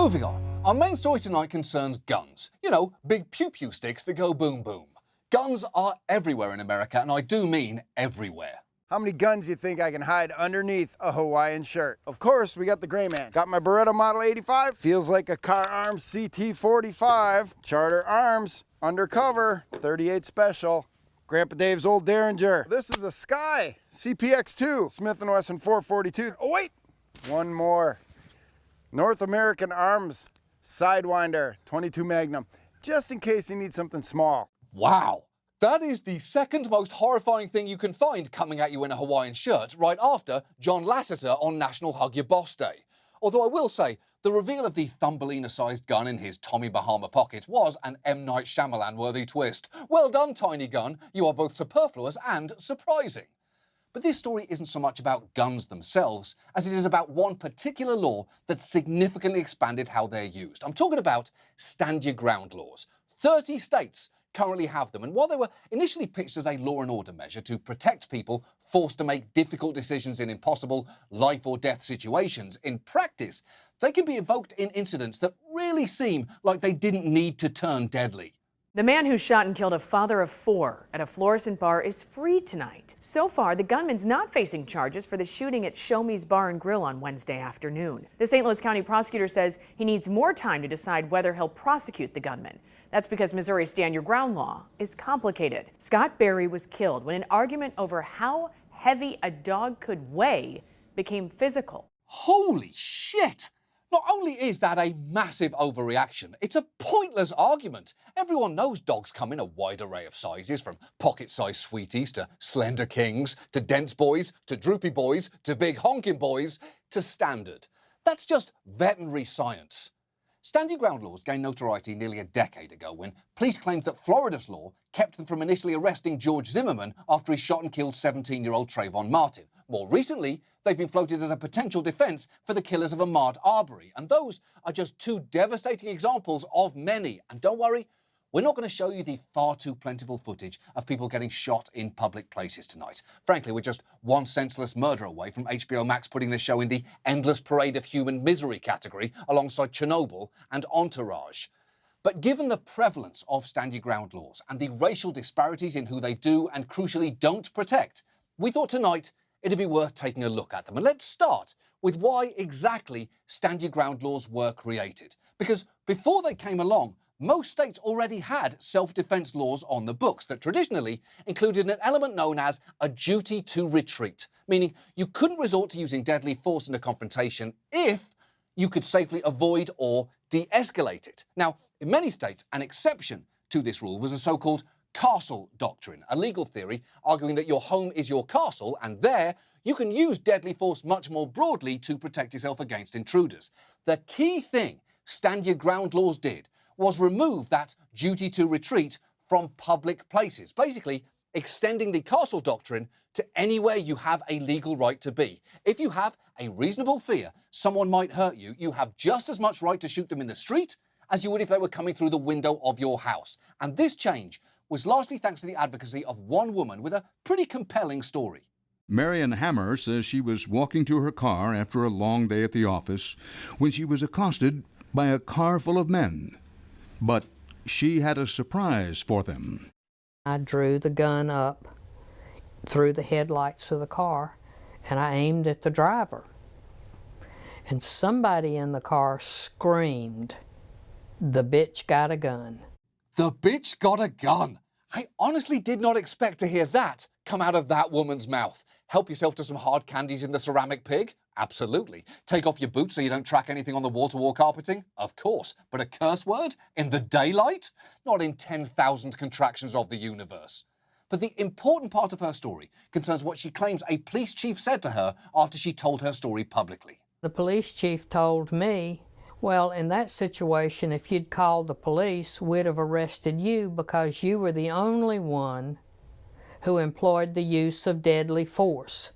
Moving on, our main story tonight concerns guns. You know, big pew-pew sticks that go boom-boom. Guns are everywhere in America, and I do mean everywhere. How many guns do you think I can hide underneath a Hawaiian shirt? Of course, we got the gray man. Got my Beretta Model 85. Feels like a Car Arms CT-45. Charter Arms, undercover, 38 Special. Grandpa Dave's old Derringer. This is a Sky CPX-2, Smith & Wesson 442. Oh wait, one more. North American Arms Sidewinder 22 Magnum, just in case you need something small. Wow, that is the second most horrifying thing you can find coming at you in a Hawaiian shirt, right after John Lasseter on National Hug Your Boss Day. Although I will say, the reveal of the Thumbelina-sized gun in his Tommy Bahama pocket was an M. Night Shyamalan-worthy twist. Well done, tiny gun. You are both superfluous and surprising. But this story isn't so much about guns themselves as it is about one particular law that significantly expanded how they're used. I'm talking about stand your ground laws. 30 states currently have them, and while they were initially pitched as a law and order measure to protect people forced to make difficult decisions in impossible life or death situations, in practice, they can be invoked in incidents that really seem like they didn't need to turn deadly. The man who shot and killed a father of 4 at a Florissant bar is free tonight. So far, the gunman's not facing charges for the shooting at Show Me's Bar and Grill on Wednesday afternoon. The St. Louis County prosecutor says he needs more time to decide whether he'll prosecute the gunman. That's because Missouri's Stand Your Ground law is complicated. Scott Berry was killed when an argument over how heavy a dog could weigh became physical. Holy shit! Not only is that a massive overreaction, it's a pointless argument. Everyone knows dogs come in a wide array of sizes, from pocket-sized sweeties to slender kings, to dense boys, to droopy boys, to big honking boys, to standard. That's just veterinary science. Stand your ground laws gained notoriety nearly a decade ago when police claimed that Florida's law kept them from initially arresting George Zimmerman after he shot and killed 17-year-old Trayvon Martin. More recently, they've been floated as a potential defense for the killers of Ahmaud Arbery, and those are just 2 devastating examples of many. And don't worry, we're not going to show you the far too plentiful footage of people getting shot in public places tonight. Frankly, we're just one senseless murder away from HBO Max putting this show in the endless parade of human misery category alongside Chernobyl and Entourage. But given the prevalence of stand your ground laws and the racial disparities in who they do and crucially don't protect, we thought tonight it'd be worth taking a look at them. And let's start with why exactly stand your ground laws were created. Because before they came along, most states already had self-defense laws on the books that traditionally included an element known as a duty to retreat, meaning you couldn't resort to using deadly force in a confrontation if you could safely avoid or de-escalate it. Now, in many states, an exception to this rule was the so-called castle doctrine, a legal theory arguing that your home is your castle and there you can use deadly force much more broadly to protect yourself against intruders. The key thing stand your ground laws did was remove that duty to retreat from public places, basically extending the castle doctrine to anywhere you have a legal right to be. If you have a reasonable fear someone might hurt you, you have just as much right to shoot them in the street as you would if they were coming through the window of your house. And this change was largely thanks to the advocacy of one woman with a pretty compelling story. Marion Hammer says she was walking to her car after a long day at the office when she was accosted by a car full of men. But she had a surprise for them. I drew the gun up through the headlights of the car and I aimed at the driver. And somebody in the car screamed, "The bitch got a gun." The bitch got a gun. I honestly did not expect to hear that come out of that woman's mouth. Help yourself to some hard candies in the ceramic pig? Absolutely. Take off your boots so you don't track anything on the wall-to-wall carpeting? Of course. But a curse word? In the daylight? Not in 10,000 contractions of the universe. But the important part of her story concerns what she claims a police chief said to her after she told her story publicly. The police chief told me, "Well, in that situation, if you'd called the police, we'd have arrested you because you were the only one who employed the use of deadly force."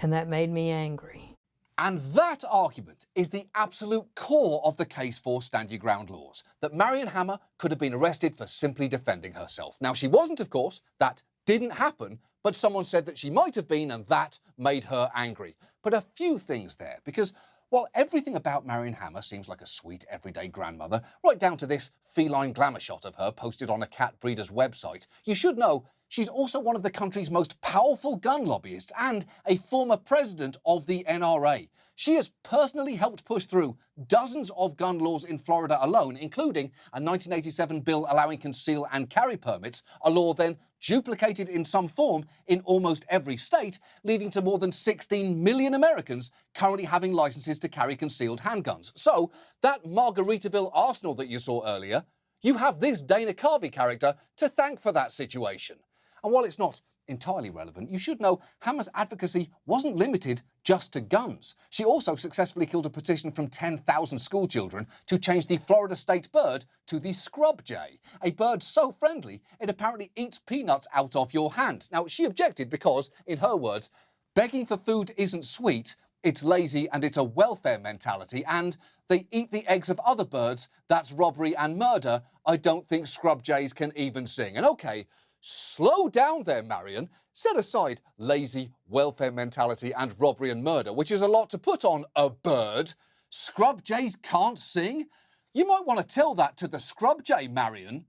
And that made me angry. And that argument is the absolute core of the case for stand your ground laws, that Marion Hammer could have been arrested for simply defending herself. Now, she wasn't, of course. That didn't happen, but someone said that she might have been, and that made her angry. But a few things there, because While everything about Marion Hammer seems like a sweet, everyday grandmother, right down to this feline glamour shot of her posted on a cat breeder's website, you should know she's also one of the country's most powerful gun lobbyists and a former president of the NRA. She has personally helped push through dozens of gun laws in Florida alone, including a 1987 bill allowing conceal and carry permits, a law then duplicated in some form in almost every state, leading to more than 16 million Americans currently having licenses to carry concealed handguns. So, that Margaritaville arsenal that you saw earlier, you have this Dana Carvey character to thank for that situation. And while it's not entirely relevant, you should know Hammer's advocacy wasn't limited just to guns. She also successfully killed a petition from 10,000 schoolchildren to change the Florida state bird to the scrub jay, a bird so friendly it apparently eats peanuts out of your hand. Now, she objected because, in her words, begging for food isn't sweet, it's lazy and it's a welfare mentality, and they eat the eggs of other birds, that's robbery and murder, I don't think scrub jays can even sing. And okay, slow down there, Marion. Set aside lazy, welfare mentality and robbery and murder, which is a lot to put on a bird. Scrub jays can't sing? You might want to tell that to the scrub jay, Marion.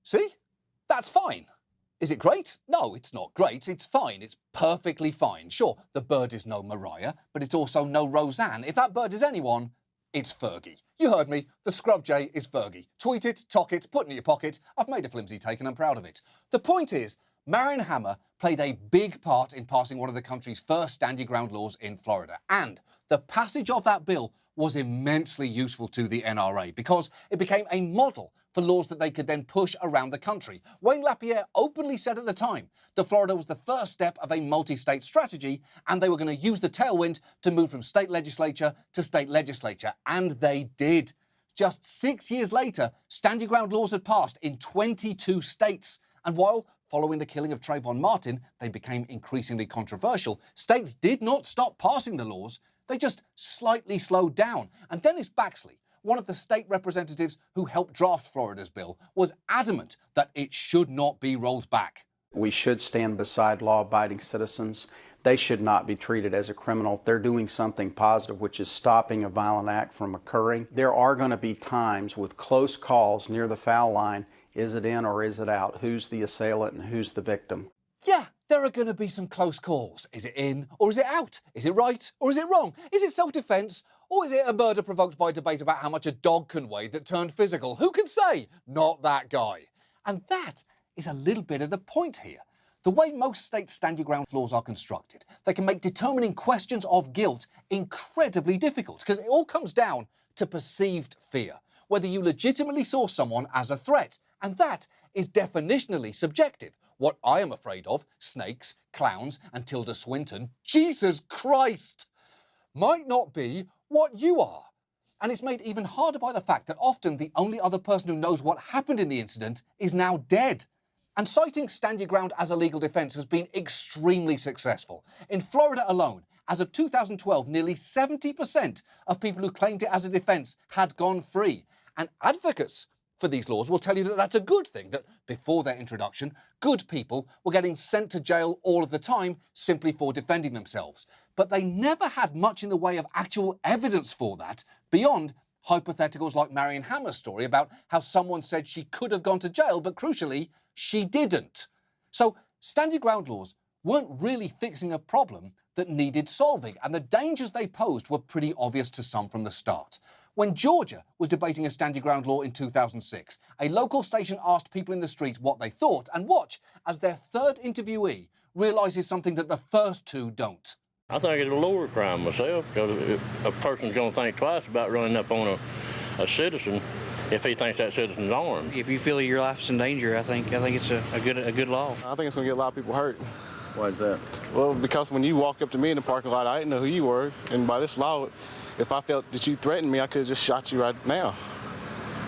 See? That's fine. Is it great? No, it's not great. It's fine. It's perfectly fine. Sure, the bird is no Mariah, but it's also no Roseanne. If that bird is anyone, it's Fergie. You heard me. The scrub jay is Fergie. Tweet it, talk it, put it in your pocket. I've made a flimsy take and I'm proud of it. The point is, Marion Hammer played a big part in passing one of the country's first stand your ground laws in Florida. And the passage of that bill was immensely useful to the NRA because it became a model for laws that they could then push around the country. Wayne LaPierre openly said at the time that Florida was the first step of a multi-state strategy and they were going to use the tailwind to move from state legislature to state legislature. And they did. Just 6 years later, stand your ground laws had passed in 22 states. And while, following the killing of Trayvon Martin, they became increasingly controversial, states did not stop passing the laws. They just slightly slowed down. And Dennis Baxley, one of the state representatives who helped draft Florida's bill, was adamant that it should not be rolled back. We should stand beside law-abiding citizens. They should not be treated as a criminal. They're doing something positive, which is stopping a violent act from occurring. There are going to be times with close calls near the foul line. Is it in or is it out? Who's the assailant and who's the victim? Yeah, there are going to be some close calls. Is it in or is it out? Is it right or is it wrong? Is it self-defense or is it a murder provoked by debate about how much a dog can weigh that turned physical? Who can say? Not that guy. And that is a little bit of the point here. The way most state stand your ground laws are constructed, they can make determining questions of guilt incredibly difficult because it all comes down to perceived fear, whether you legitimately saw someone as a threat. And that is definitionally subjective. What I am afraid of, snakes, clowns, and Tilda Swinton, Jesus Christ, might not be what you are. And it's made even harder by the fact that often the only other person who knows what happened in the incident is now dead. And citing stand your ground as a legal defense has been extremely successful. In Florida alone, as of 2012, nearly 70% of people who claimed it as a defense had gone free. And advocates for these laws will tell you that that's a good thing, that before their introduction, good people were getting sent to jail all of the time simply for defending themselves. But they never had much in the way of actual evidence for that, beyond hypotheticals like Marion Hammer's story about how someone said she could have gone to jail, but crucially, she didn't. So stand your ground laws weren't really fixing a problem that needed solving, and the dangers they posed were pretty obvious to some from the start. When Georgia was debating a stand your ground law in 2006, a local station asked people in the street what they thought, and watch as their third interviewee realizes something that the first two don't. I think it's a lower crime myself, because a person's going to think twice about running up on a citizen if he thinks that citizen's armed. If you feel your life's in danger, I think it's a good law. I think it's going to get a lot of people hurt. Why is that? Well, because when you walked up to me in the parking lot, I didn't know who you were, and by this law, if I felt that you threatened me, I could have just shot you right now.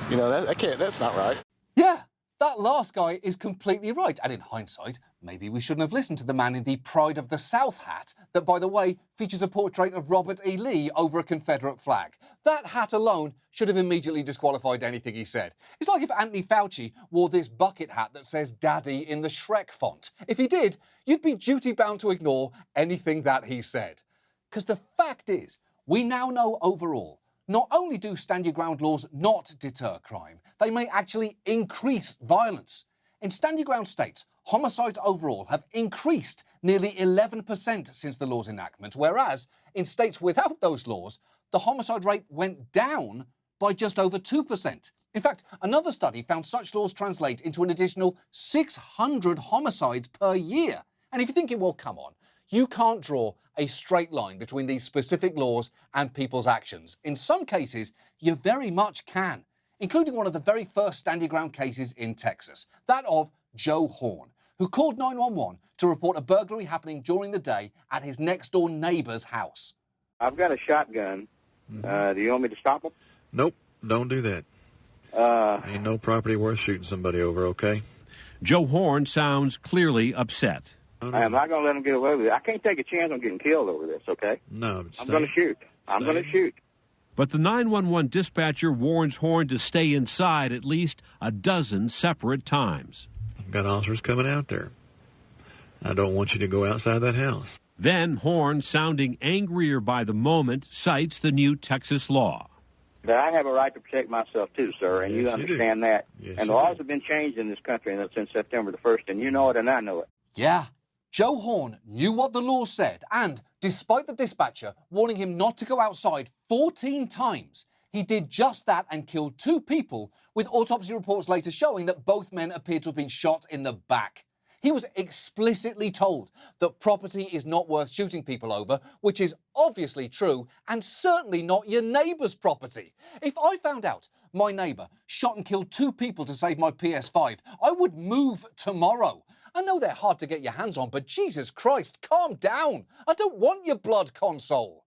You know, that's not right. Yeah, That last guy is completely right, and in hindsight, maybe we shouldn't have listened to the man in the Pride of the South hat that, by the way, features a portrait of Robert E. Lee over a Confederate flag. That hat alone should have immediately disqualified anything he said. It's like if Anthony Fauci wore this bucket hat that says Daddy in the Shrek font. If he did, you'd be duty-bound to ignore anything that he said. Because the fact is, we now know overall, not only do stand your ground laws not deter crime, they may actually increase violence. In stand your ground states, homicides overall have increased nearly 11% since the law's enactment, whereas in states without those laws, the homicide rate went down by just over 2%. In fact, another study found such laws translate into an additional 600 homicides per year. And if you're thinking, well, come on, you can't draw a straight line between these specific laws and people's actions. In some cases, you very much can, including one of the very first stand your ground cases in Texas, that of Joe Horn, who called 911 to report a burglary happening during the day at his next-door neighbor's house. I've got a shotgun. Do you want me to stop him? Nope, don't do that. Ain't no property worth shooting somebody over, okay? Joe Horn sounds clearly upset. I'm not going to let him get away with it. I can't take a chance on getting killed over this, okay? No. I'm going to shoot. I'm going to shoot. But the 911 dispatcher warns Horn to stay inside at least a dozen separate times. I've got officers coming out there. I don't want you to go outside that house. Then Horn, sounding angrier by the moment, cites the new Texas law. That I have a right to protect myself too, sir, and you understand that. Yes, and the laws have been changed in this country since September the 1st, and you know it and I know it. Yeah, Joe Horn knew what the law said, and despite the dispatcher warning him not to go outside 14 times, he did just that and killed 2 people, with autopsy reports later showing that both men appeared to have been shot in the back. He was explicitly told that property is not worth shooting people over, which is obviously true, and certainly not your neighbour's property. If I found out my neighbour shot and killed 2 people to save my PS5, I would move tomorrow. I know they're hard to get your hands on, but Jesus Christ, calm down. I don't want your blood console.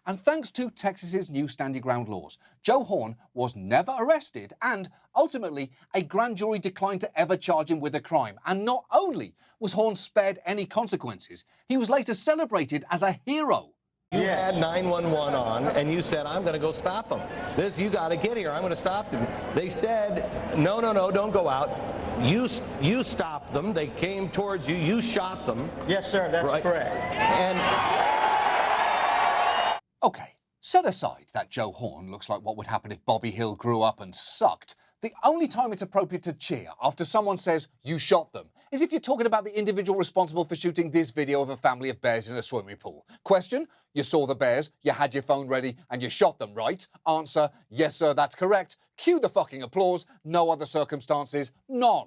And thanks to Texas's new stand your ground laws, Joe Horn was never arrested, and ultimately a grand jury declined to ever charge him with a crime. And not only was Horn spared any consequences, he was later celebrated as a hero. You had 911 on, and you said, I'm going to go stop him. You got to get here. I'm going to stop him. They said, no, don't go out. You stopped them. They came towards you. You shot them. Yes, sir. That's correct. And okay, set aside that Joe Horn looks like what would happen if Bobby Hill grew up and sucked. The only time it's appropriate to cheer after someone says you shot them is if you're talking about the individual responsible for shooting this video of a family of bears in a swimming pool. Question: you saw the bears, you had your phone ready, and you shot them, right? Answer: yes, sir, that's correct. Cue the fucking applause. No other circumstances. None.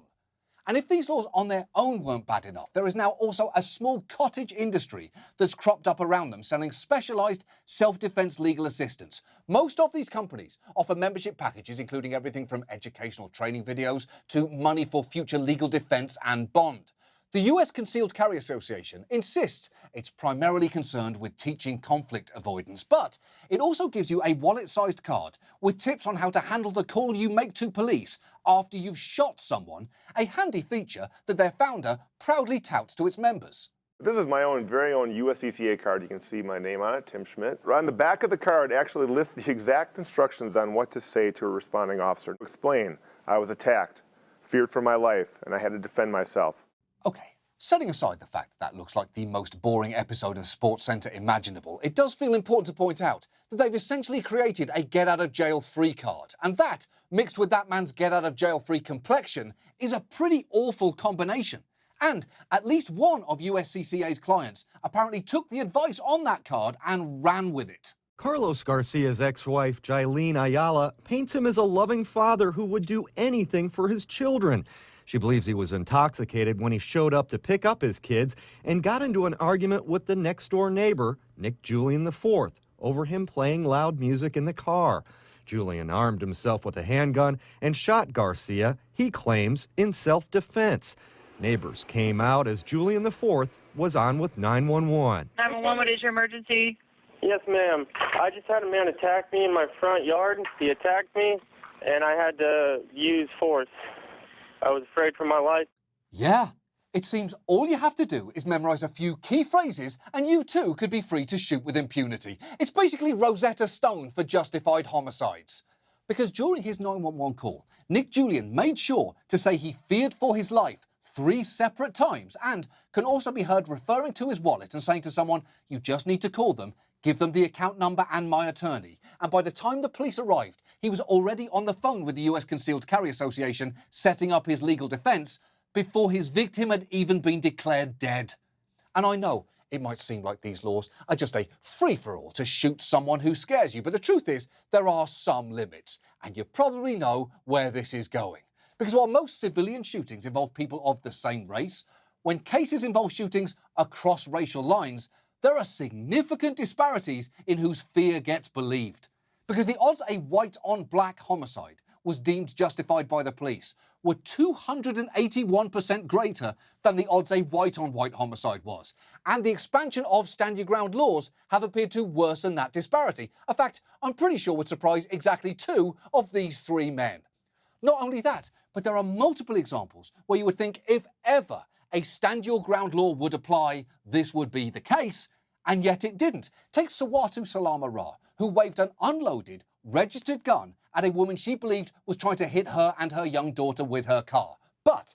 And if these laws on their own weren't bad enough, there is now also a small cottage industry that's cropped up around them selling specialised self-defence legal assistance. Most of these companies offer membership packages including everything from educational training videos to money for future legal defence and bond. The US Concealed Carry Association insists it's primarily concerned with teaching conflict avoidance, but it also gives you a wallet-sized card with tips on how to handle the call you make to police after you've shot someone, a handy feature that their founder proudly touts to its members. This is my very own USCCA card. You can see my name on it, Tim Schmidt. On the back of the card actually lists the exact instructions on what to say to a responding officer. Explain, I was attacked, feared for my life, and I had to defend myself. Okay, setting aside the fact that looks like the most boring episode of SportsCenter imaginable, it does feel important to point out that they've essentially created a get-out-of-jail-free card. And that, mixed with that man's get-out-of-jail-free complexion, is a pretty awful combination. And at least one of USCCA's clients apparently took the advice on that card and ran with it. Carlos Garcia's ex-wife, Jailene Ayala, paints him as a loving father who would do anything for his children. She believes he was intoxicated when he showed up to pick up his kids and got into an argument with the next-door neighbor, Nick Julian IV, over him playing loud music in the car. Julian armed himself with a handgun and shot Garcia, he claims, in self-defense. Neighbors came out as Julian IV was on with 911. 911, what is your emergency? Yes, ma'am. I just had a man attack me in my front yard. He attacked me, and I had to use force. I was afraid for my life. Yeah. It seems all you have to do is memorize a few key phrases and you too could be free to shoot with impunity. It's basically Rosetta Stone for justified homicides. Because during his 911 call, Nick Julian made sure to say he feared for his life 3 separate times and can also be heard referring to his wallet and saying to someone, "You just need to call them, give them the account number and my attorney." And by the time the police arrived, he was already on the phone with the US Concealed Carry Association setting up his legal defense before his victim had even been declared dead. And I know it might seem like these laws are just a free-for-all to shoot someone who scares you, but the truth is there are some limits, and you probably know where this is going. Because while most civilian shootings involve people of the same race, when cases involve shootings across racial lines, there are significant disparities in whose fear gets believed. Because the odds a white-on-black homicide was deemed justified by the police were 281% greater than the odds a white-on-white homicide was. And the expansion of stand your ground laws have appeared to worsen that disparity. A fact I'm pretty sure would surprise exactly 2 of these 3 men. Not only that, but there are multiple examples where you would think if ever a stand your ground law would apply, this would be the case, and yet it didn't. Take Sawatu Salama Ra, who waved an unloaded, registered gun at a woman she believed was trying to hit her and her young daughter with her car. But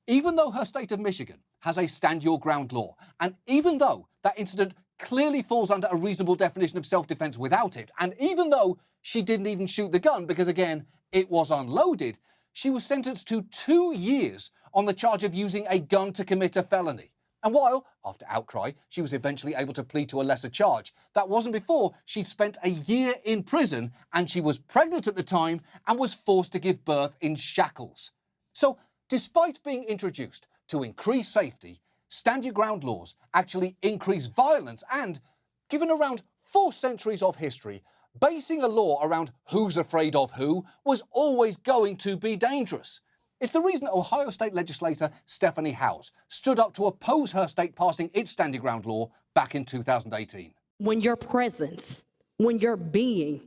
even though her state of Michigan has a stand your ground law, and even though that incident clearly falls under a reasonable definition of self-defense without it, and even though she didn't even shoot the gun because, again, it was unloaded, she was sentenced to 2 years on the charge of using a gun to commit a felony. And while, after outcry, she was eventually able to plead to a lesser charge, that wasn't before she'd spent a year in prison and she was pregnant at the time and was forced to give birth in shackles. So, despite being introduced to increase safety, stand your ground laws actually increase violence and, given around 4 centuries of history, basing a law around who's afraid of who was always going to be dangerous. It's the reason Ohio State legislator Stephanie Howes stood up to oppose her state passing its stand your ground law back in 2018. When your presence, when your being,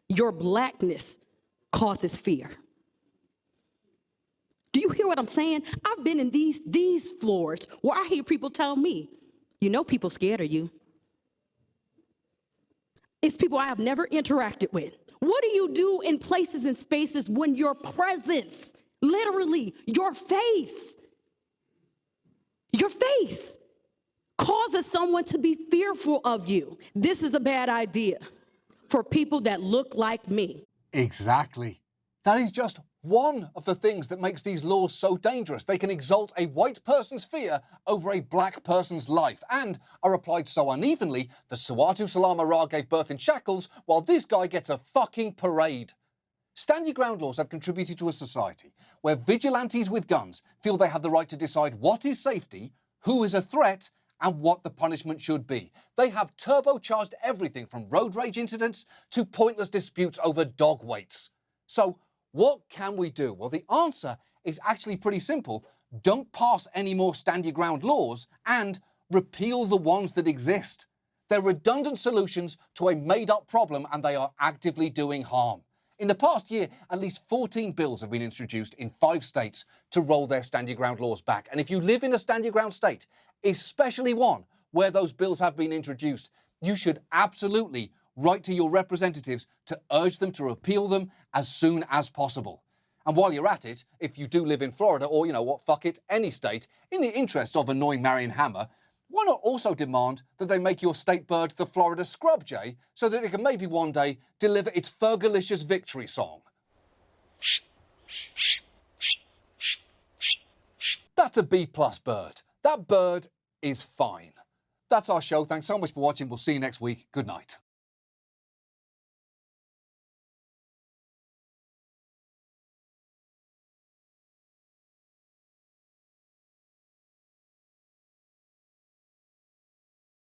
your blackness causes fear. Do you hear what I'm saying? I've been in these floors where I hear people tell me, you know people scared of you. It's people I have never interacted with. What do you do in places and spaces when your presence, literally your face causes someone to be fearful of you? This is a bad idea for people that look like me. Exactly. That is just one of the things that makes these laws so dangerous. They can exalt a white person's fear over a black person's life and are applied so unevenly that Sawatu Salama Ra gave birth in shackles while this guy gets a fucking parade. Stand your ground laws have contributed to a society where vigilantes with guns feel they have the right to decide what is safety, who is a threat, and what the punishment should be. They have turbocharged everything from road rage incidents to pointless disputes over dog weights. So, what can we do? Well, the answer is actually pretty simple. Don't pass any more stand your ground laws and repeal the ones that exist. They're redundant solutions to a made-up problem and they are actively doing harm. In the past year, at least 14 bills have been introduced in 5 states to roll their stand your ground laws back. And if you live in a stand your ground state, especially one where those bills have been introduced, you should absolutely write to your representatives to urge them to repeal them as soon as possible. And while you're at it, if you do live in Florida or, you know what, fuck it, any state, in the interest of annoying Marion Hammer, why not also demand that they make your state bird the Florida scrub jay so that it can maybe one day deliver its Fergalicious victory song? That's a B+ bird. That bird is fine. That's our show. Thanks so much for watching. We'll see you next week. Good night.